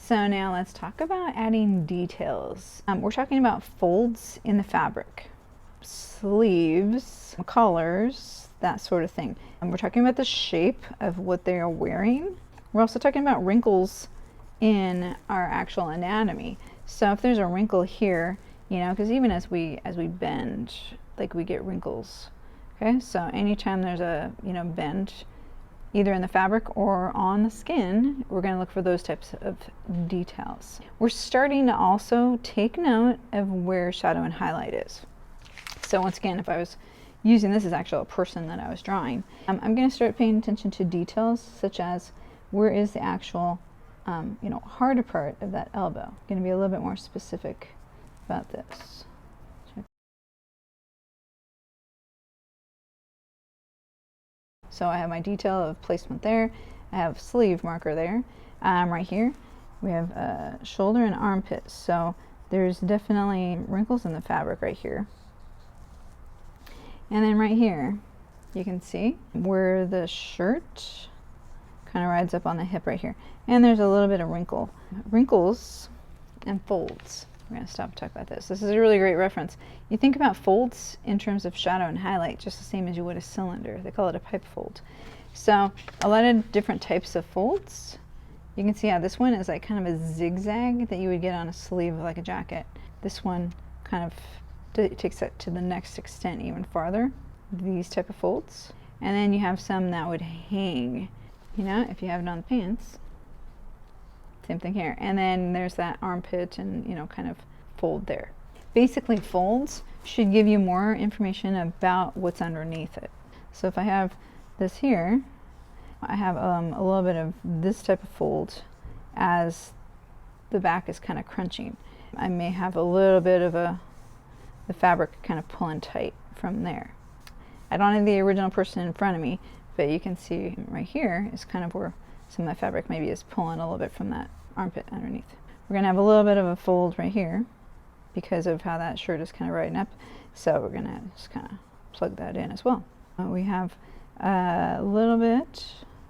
So now let's talk about adding details. We're talking about folds in the fabric, sleeves, collars, that sort of thing. And we're talking about the shape of what they are wearing. We're also talking about wrinkles in our actual anatomy. So if there's a wrinkle here, you know, because even as we bend, like we get wrinkles. Okay, so anytime there's a, you know, bend, either in the fabric or on the skin, we're going to look for those types of details. We're starting to also take note of where shadow and highlight is. So once again, if I was using this as actually a person that I was drawing, I'm going to start paying attention to details such as where is the actual you know, harder part of that elbow. I'm going to be a little bit more specific about this. So I have my detail of placement there. I have sleeve marker there. Right here, we have shoulder and armpit. So there's definitely wrinkles in the fabric right here. And then right here, you can see where the shirt kind of rides up on the hip right here. And there's a little bit of wrinkles and folds. We're going to stop and talk about this. This is a really great reference. You think about folds in terms of shadow and highlight just the same as you would a cylinder. They call it a pipe fold. So a lot of different types of folds. You can see how this one is like kind of a zigzag that you would get on a sleeve of like a jacket. This one kind of takes it to the next extent even farther, these type of folds. And then you have some that would hang, you know, if you have it on the pants. Same thing here. And then there's that armpit and, you know, kind of fold there. Basically, folds should give you more information about what's underneath it. So if I have this here, I have a little bit of this type of fold as the back is kind of crunching. I may have a little bit of the fabric kind of pulling tight from there. I don't have the original person in front of me, but you can see right here is kind of where some of the fabric maybe is pulling a little bit from that armpit underneath. We're going to have a little bit of a fold right here because of how that shirt is kind of riding up. So we're going to just kind of plug that in as well. We have a little bit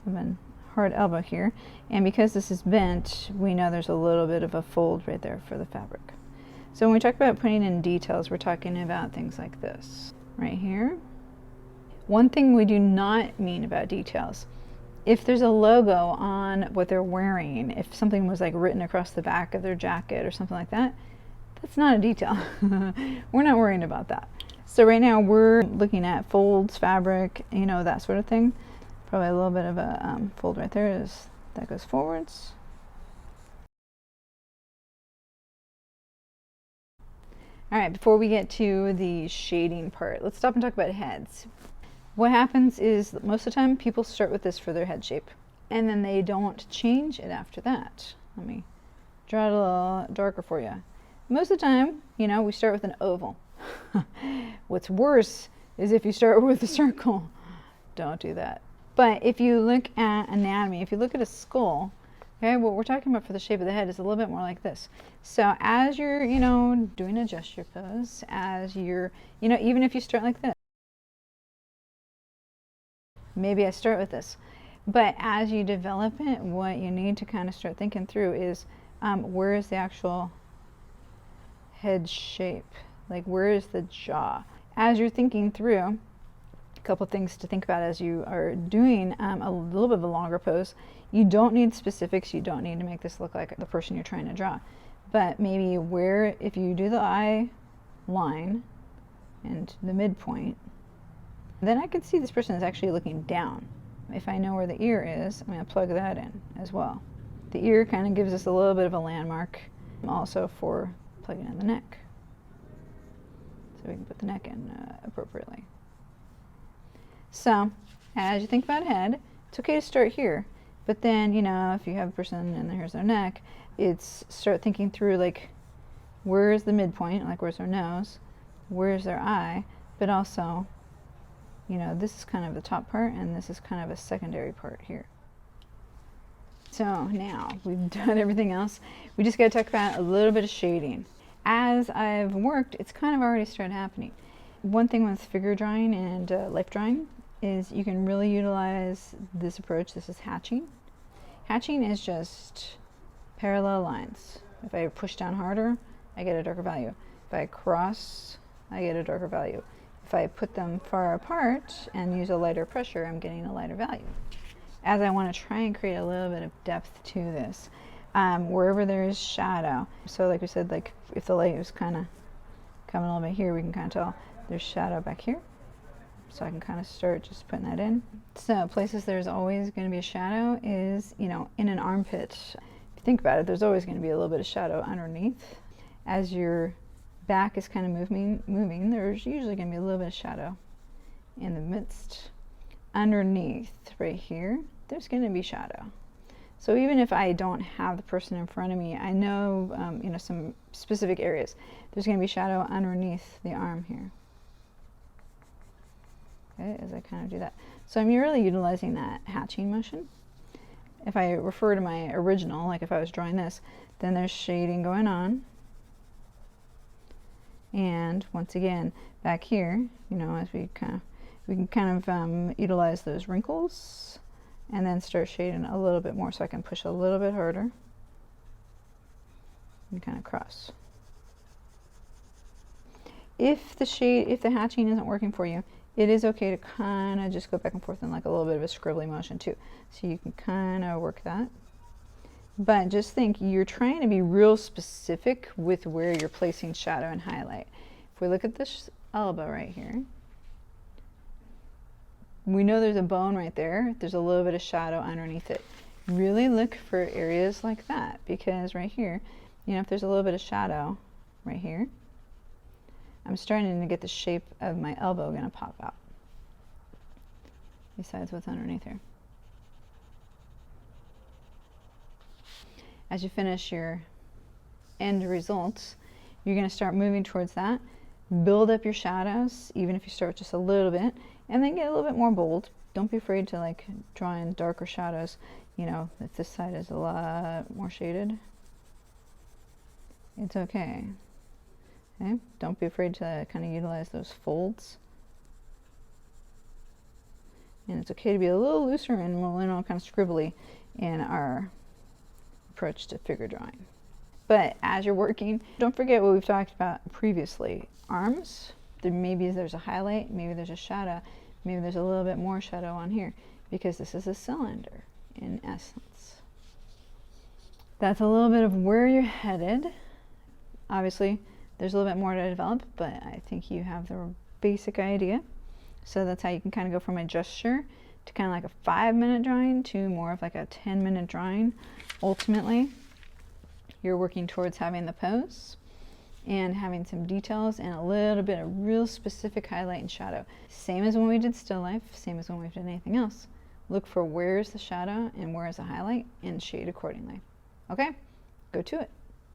of a hard elbow here. And because this is bent, we know there's a little bit of a fold right there for the fabric. So when we talk about putting in details, we're talking about things like this right here. One thing we do not mean about details, if there's a logo on what they're wearing, if something was like written across the back of their jacket or something like that, that's not a detail. We're not worrying about that. So right now we're looking at folds, fabric, you know, that sort of thing. Probably a little bit of a fold right there as that goes forwards. All right, before we get to the shading part, let's stop and talk about heads. What happens is most of the time people start with this for their head shape and then they don't change it after that. Let me draw it a little darker for you. Most of the time, you know, we start with an oval. What's worse is if you start with a circle. Don't do that. But if you look at anatomy, if you look at a skull, okay, what we're talking about for the shape of the head is a little bit more like this. So as you're, you know, doing a gesture pose, as you're, you know, even if you start like this, maybe I start with this. But as you develop it, what you need to kind of start thinking through is where is the actual head shape? Like where is the jaw? As you're thinking through, a couple things to think about as you are doing a little bit of a longer pose. You don't need specifics. You don't need to make this look like the person you're trying to draw. But maybe where, if you do the eye line and the midpoint, then I can see this person is actually looking down. If I know where the ear is, I'm going to plug that in as well. The ear kind of gives us a little bit of a landmark also for plugging in the neck. So we can put the neck in appropriately. So as you think about head, it's okay to start here. But then, you know, if you have a person and here's their neck, it's start thinking through like where's the midpoint, like where's their nose, where's their eye, but also, you know, this is kind of the top part and this is kind of a secondary part here. So now we've done everything else. We just got to talk about a little bit of shading. As I've worked, it's kind of already started happening. One thing with figure drawing and life drawing is you can really utilize this approach. This is hatching. Hatching is just Parallel lines. If I push down harder, I get a darker value. If I cross, I get a darker value. If I put them far apart and use a lighter pressure, I'm getting a lighter value. As I want to try and create a little bit of depth to this, wherever there is shadow. So like we said, like if the light was kind of coming a little bit here, we can kind of tell there's shadow back here. So I can kind of start just putting that in. So places there's always going to be a shadow is, you know, in an armpit. If you think about it, there's always going to be a little bit of shadow underneath. As your back is kind of moving, there's usually going to be a little bit of shadow in the midst. Underneath, right here, there's going to be shadow. So even if I don't have the person in front of me, I know, you know, some specific areas. There's going to be shadow underneath the arm here. Okay, as I kind of do that. So I'm really utilizing that hatching motion. If I refer to my original, like if I was drawing this, then there's shading going on. And once again, back here, you know, as we can kind of utilize those wrinkles and then start shading a little bit more, so I can push a little bit harder and kind of cross. If the hatching isn't working for you, it is okay to kind of just go back and forth in like a little bit of a scribbly motion too. So you can kind of work that. But just think, you're trying to be real specific with where you're placing shadow and highlight. If we look at this elbow right here, we know there's a bone right there. There's a little bit of shadow underneath it. Really look for areas like that, because right here, you know, if there's a little bit of shadow right here, I'm starting to get the shape of my elbow going to pop out, besides what's underneath here. As you finish your end results, you're going to start moving towards that. Build up your shadows, even if you start just a little bit, and then get a little bit more bold. Don't be afraid to like draw in darker shadows. You know, if this side is a lot more shaded, it's okay. Okay? Don't be afraid to kind of utilize those folds. And it's okay to be a little looser and, you know, kind of scribbly in our approach to figure drawing. But as you're working, don't forget what we've talked about previously. Arms, maybe there's a highlight, maybe there's a shadow, maybe there's a little bit more shadow on here, because this is a cylinder in essence. That's a little bit of where you're headed. Obviously, there's a little bit more to develop, but I think you have the basic idea. So that's how you can kind of go from a gesture to kind of like a 5-minute drawing to more of like a 10-minute drawing. Ultimately, you're working towards having the pose and having some details and a little bit of real specific highlight and shadow. Same as when we did still life, same as when we've done anything else. Look for where's the shadow and where's the highlight and shade accordingly. Okay, go to it.